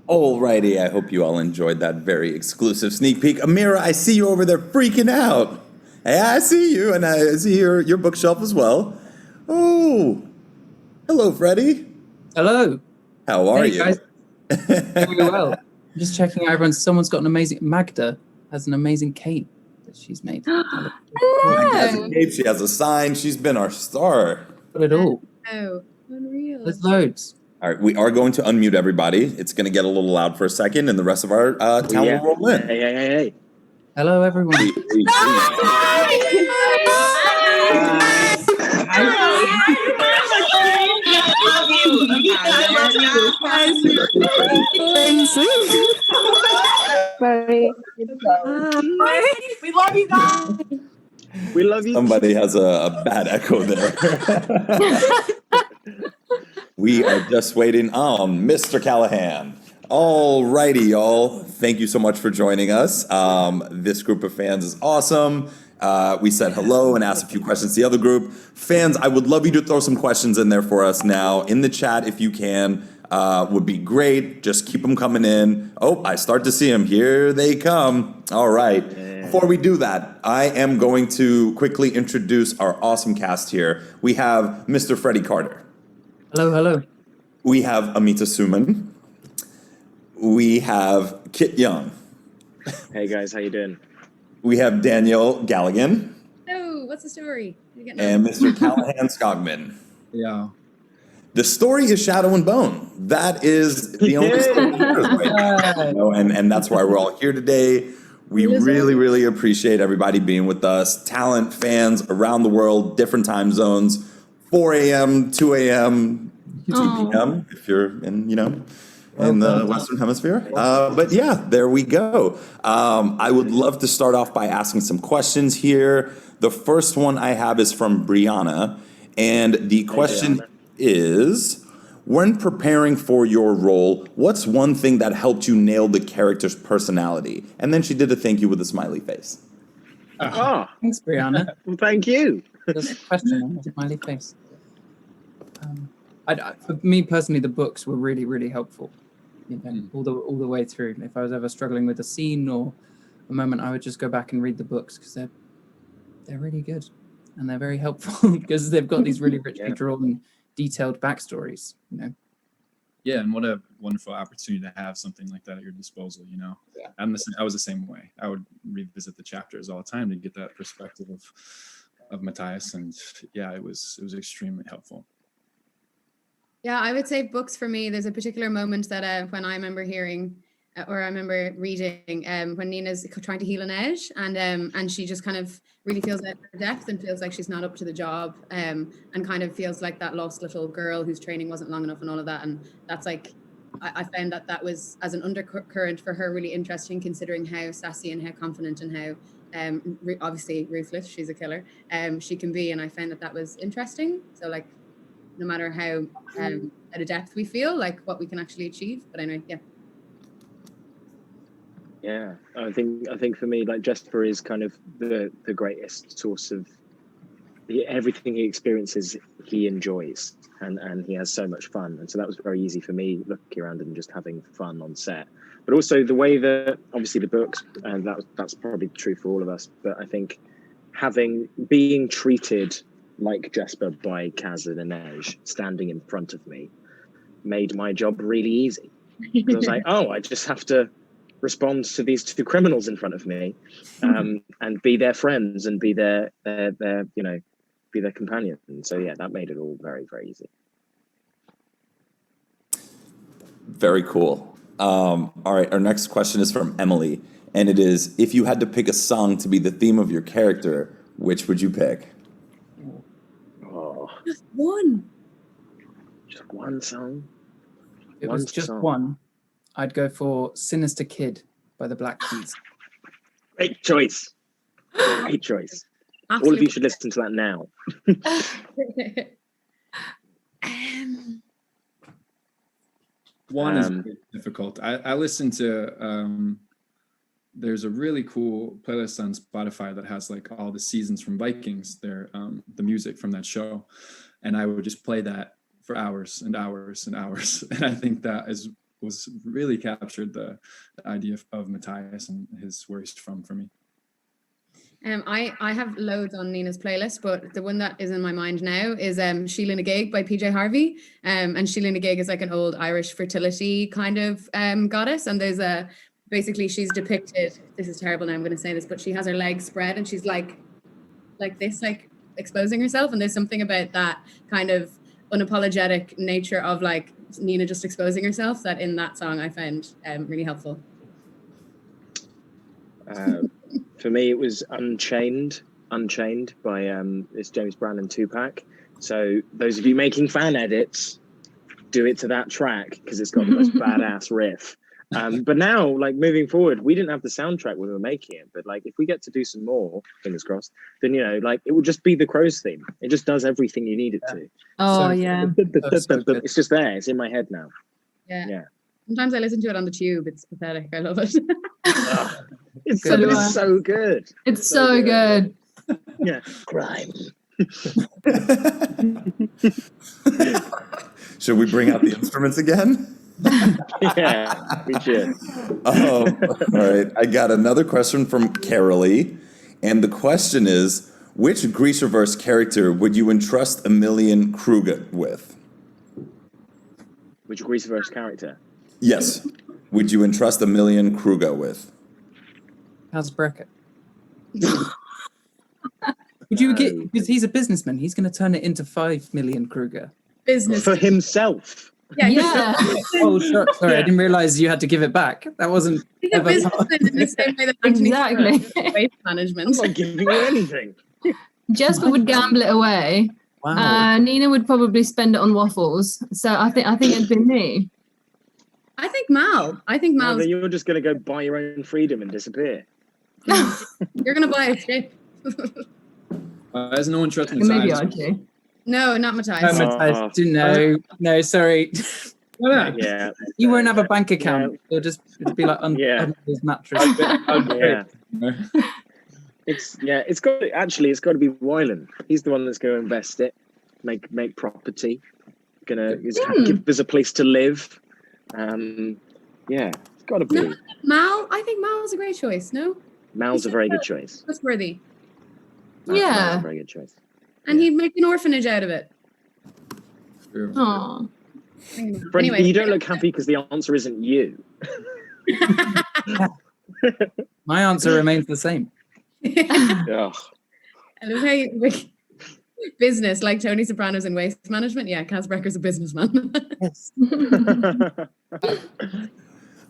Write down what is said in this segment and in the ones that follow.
Alrighty, I hope you all enjoyed that very exclusive sneak peek. Amira, I see you over there freaking out. Hey, I see you, and I see your bookshelf as well. Oh, hello, Freddie. Hello. How are Hey you? guys. Very well. I'm just checking out everyone. Someone's got an amazing. Magda has an amazing cape that she's made. She has a cape, she has a sign. She's been our star. Got it all. Oh, unreal. There's loads. All right, we are going to unmute everybody. It's going to get a little loud for a second, and the rest of our town will roll in. Hey. Hello, everyone. Very. We love you guys. We love you. Somebody has a bad echo there. We are just waiting on Mr. Callahan. All righty, y'all. Thank you so much for joining us. This group of fans is awesome. We said hello and asked a few questions to the other group. Fans, I would love you to throw some questions in there for us now in the chat if you can. Would be great. Just keep them coming in. Oh, I start to see them. Here they come. All right. Before we do that, I am going to quickly introduce our awesome cast here. We have Mr. Freddie Carter. Hello. We have Amita Suman. We have Kit Young. Hey guys, how you doing? We have Daniel Galligan. Oh, what's the story? And Mr. Callahan Skogman. Yeah. The story is Shadow and Bone. That is the only story that matters right now, you know, and that's why we're all here today. We really appreciate everybody being with us. Talent, fans around the world, different time zones, 4 a.m., 2 a.m., 2 p.m. if you're in, in the Western Hemisphere. But yeah, there we go. I would love to start off by asking some questions here. The first one I have is from Brianna, and the question is, when preparing for your role, what's one thing that helped you nail the character's personality? And then she did a thank you with a smiley face. Thanks, Brianna. Well, thank you. There's a question on the smiley face. For me personally, the books were really helpful. All the way through. If I was ever struggling with a scene or a moment, I would just go back and read the books because they're really good and they're very helpful because they've got these really richly drawn, detailed backstories. Yeah, and what a wonderful opportunity to have something like that at your disposal. Yeah. I was the same way. I would revisit the chapters all the time to get that perspective of Matthias, and yeah, it was extremely helpful. Yeah, I would say books for me. There's a particular moment that when I remember hearing or I remember reading when Nina's trying to heal an edge and she just kind of really feels out of her depth and feels like she's not up to the job and kind of feels like that lost little girl whose training wasn't long enough and all of that. And that's like, I found that was as an undercurrent for her really interesting, considering how sassy and how confident and how obviously ruthless, she's a killer, she can be. And I found that was interesting. So like, no matter how at a depth we feel, like what we can actually achieve. But anyway, yeah. Yeah, I think for me, like Jesper is kind of the greatest source of everything he experiences. He enjoys and he has so much fun, and so that was very easy for me looking around and just having fun on set. But also the way that obviously the books, and that's probably true for all of us. But I think being treated like Jesper by Kaz and Inej standing in front of me made my job really easy. Because I was like, oh, I just have to respond to these two criminals in front of me, and be their friends and be their be their companion. And so yeah, that made it all very, very easy. Very cool. All right, our next question is from Emily, and it is, if you had to pick a song to be the theme of your character, which would you pick? Oh, Just one. just one song. If it was just one, I'd go for Sinister Kid by the Black Keys. Great choice. Great choice. All of you should listen to that now. One is really difficult. I listened to there's a really cool playlist on Spotify that has like all the seasons from Vikings, the music from that show, and I would just play that for hours and hours and hours. And I think that is was really captured the idea of Matthias and where he's from for me. I have loads on Nina's playlist, but the one that is in my mind now is Sheila Nagig by PJ Harvey. And Sheila Nagig is like an old Irish fertility kind of goddess. And there's basically she's depicted, this is terrible now I'm going to say this, but she has her legs spread and she's like this, like exposing herself. And there's something about that kind of unapologetic nature of like Nina just exposing herself that in that song I found really helpful. For me, it was Unchained by it's James Brown and Tupac. So those of you making fan edits, do it to that track because it's got the most badass riff. But now, like moving forward, we didn't have the soundtrack when we were making it, but like if we get to do some more, fingers crossed, then like it will just be the Crows theme. It just does everything you need it to. Oh, yeah. It's just there. It's in my head now. Yeah. Sometimes I listen to it on the tube. It's pathetic. I love it. It's so good. It's so good. Yeah. Crime. Should we bring out the instruments again? Yeah, we should. All right. I got another question from Carolee. And the question is, which Greaserverse character would you entrust Emilian Kruger with? Which Greaserverse character? Yes. Would you entrust Emilian Kruger with? How's Bracket? Would you get, because he's a businessman, he's going to turn it into 5 million Kruger. Business. For himself. Yeah. Oh, sorry, I didn't realize you had to give it back. That wasn't He's a ever businessman in the same way that Anthony Exactly. Starr waste management. I'm not giving you anything. Jasper would gamble it away. Wow. Nina would probably spend it on waffles. So I think it'd be me. I think Mal. No, then you're just going to go buy your own freedom and disappear. You're going to buy a ship. As no one trusts Maybe Matthias. Archie. No, not Matthias. No, sorry. Yeah. You won't have a bank account. It'll be like under his mattress. Yeah. It's got to be Wyland. He's the one that's going to invest it, make property, give us a place to live. It's got to be. No, Mal. I think Mal's a great choice. No, Mal's a very good choice. trustworthy, Yeah. Mal's a very good choice. and he'd make an orphanage out of it. Oh. Brendan, Anyway, you don't look happy because the answer isn't you. My answer remains the same. Ugh. I love how you business like Tony Soprano's in waste management. Yeah, Kaz Brecker's a businessman. Yes.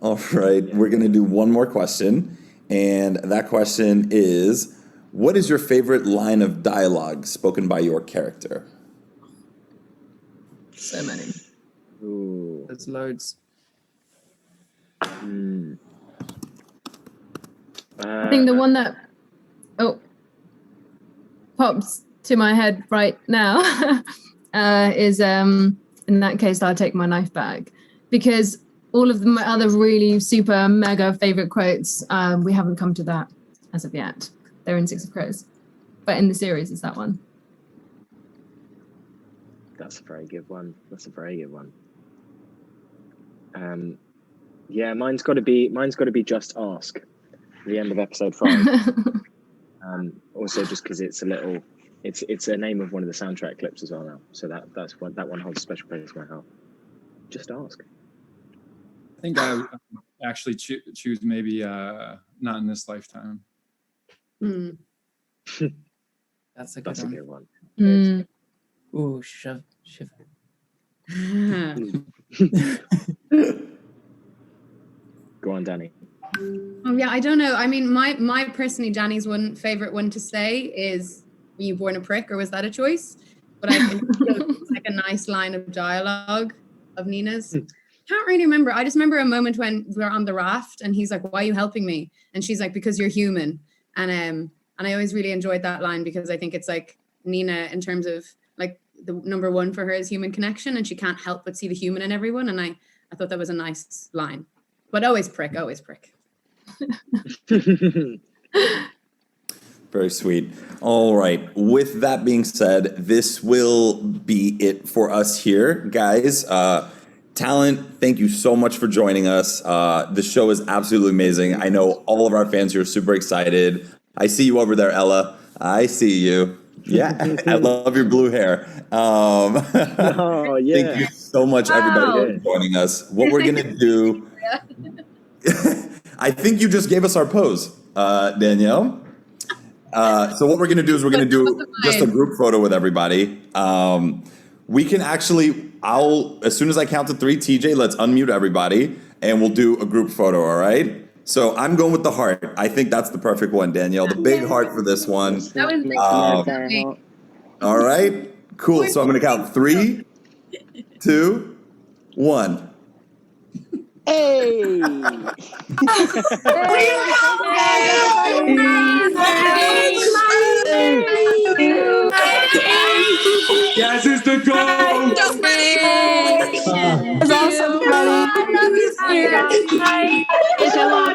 All right. We're going to do one more question. And that question is, what is your favorite line of dialogue spoken by your character? So many. Ooh. There's loads. Mm. I think the one that pops to my head right now is in that case I'll take my knife back, because all of my other really super mega favorite quotes, we haven't come to that as of yet. They're in Six of Crows, but in the series is that one. That's a very good one. Yeah, mine's got to be Just Ask, the end of episode 5. Also, just because it's a name of one of the soundtrack clips as well now. So that one holds a special place in my heart. Just Ask. I think I would actually choose maybe Not in This Lifetime. That's a good That's a one. good one. Mm. Ooh, shiver. Go on, Danny. Oh yeah, I don't know. I mean, my personally Danny's favorite one to say is "Were you born a prick?" or was that a choice? But I think it's like a nice line of dialogue of Nina's. Can't really remember. I just remember a moment when we were on the raft and he's like, "Why are you helping me?" And she's like, "Because you're human." And I always really enjoyed that line because I think it's like Nina in terms of like the number one for her is human connection, and she can't help but see the human in everyone. And I thought that was a nice line. But always prick. Very sweet. All right. With that being said, this will be it for us here, guys. Talent, thank you so much for joining us. The show is absolutely amazing. I know all of our fans here are super excited. I see you over there, Ella. I see you. Yeah, I love your blue hair. Oh, yeah. Thank you so much, everybody, for joining us. What we're going to do, I think you just gave us our pose, Danielle. So what we're going to do is we're going to do just a group photo with everybody. We can actually, as soon as I count to 3, TJ, let's unmute everybody and we'll do a group photo, all right? So I'm going with the heart. I think that's the perfect one, Danielle. The big heart for this one. That was All right, cool. So I'm going to count 3, 2, 1. Hey! Yes, it's the goal. It's awesome, buddy. It's a long